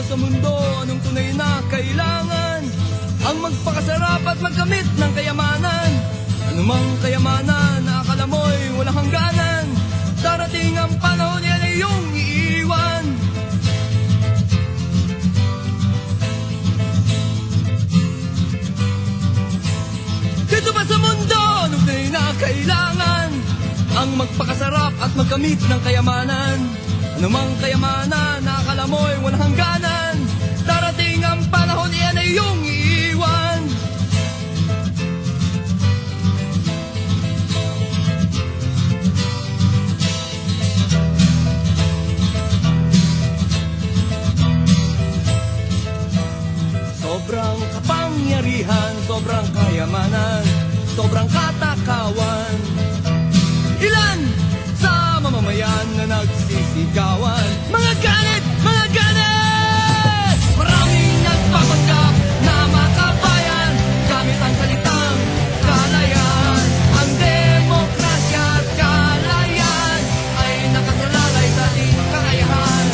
sa mundo, anong tunay na kailangan? Ang magpakasarap at magkamit ng kayamanan. Anumang kayamanan na akala mo'y walang hangganan, darating ang panahon yan ay iyong iiwan. Dito ba sa mundo, anong tunay na kailangan? Ang magpakasarap at magkamit ng kayamanan. Anumang kayamanan na akala mo'y walang hangganan, darating ang panahon yan ay iyong iiwan. Sobrang kapangyarihan, sobrang kayamanan, sobrang katakawan. Ilan sa mamamayan na nagsisigawan? Mga galit! Mga galit! Maraming nagpapanggap na makabayan, gamit ang salitang kalayaan. Ang demokrasya at kalayan ay nakasalalay sa ating kakayahan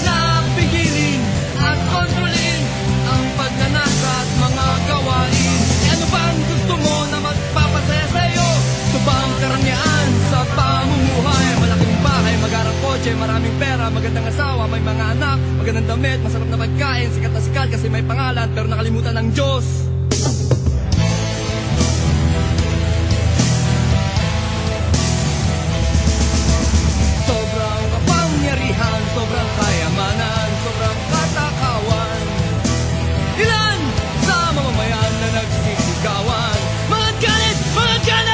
na pigilin at kontrolin ang pagnanasa at mga gawain. E ano ba ang gusto mo na magpapasaya sa'yo? Ito ba ang karangyaan sa pamumuhay? Malaking bahay, magarang kotse, maraming pera, magandang asawa, may mga anak, magandang damit, masarap na pagkain, sikat na sikat kasi may pangalan pero nakalimutan ng Diyos. Sobrang kapangyarihan, sobrang kayamanan, sobrang katakawan. Ilan sa mamamayan na nagsisigawan? Mga galit! Mga galit!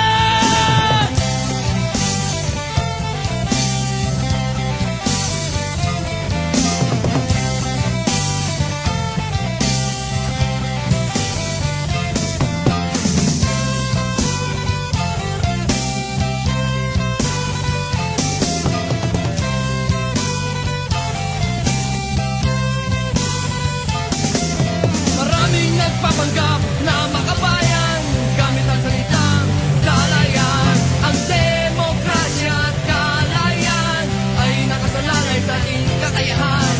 Maraming nagpapanggap na makabayan, gamit ang salitang kalayaan. Ang demokrasya at kalayan ay nakasalalay sa ating kakayahan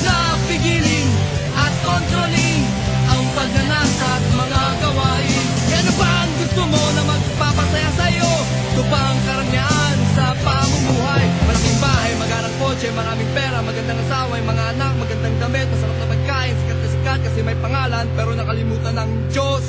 na pigilin at kontrolin ang pagnanasa at mga gawain. E ano ba ang gusto mo na magpapasaya sa'yo? Ito ba ang karangyaan sa pamumuhay? Malaking bahay, magarang kotse, maraming pera, magandang asawa, may mga anak, magandang damit, masarap na pagkain, sikat na sikat kasi may pangalan pero nakalimutan ng Diyos.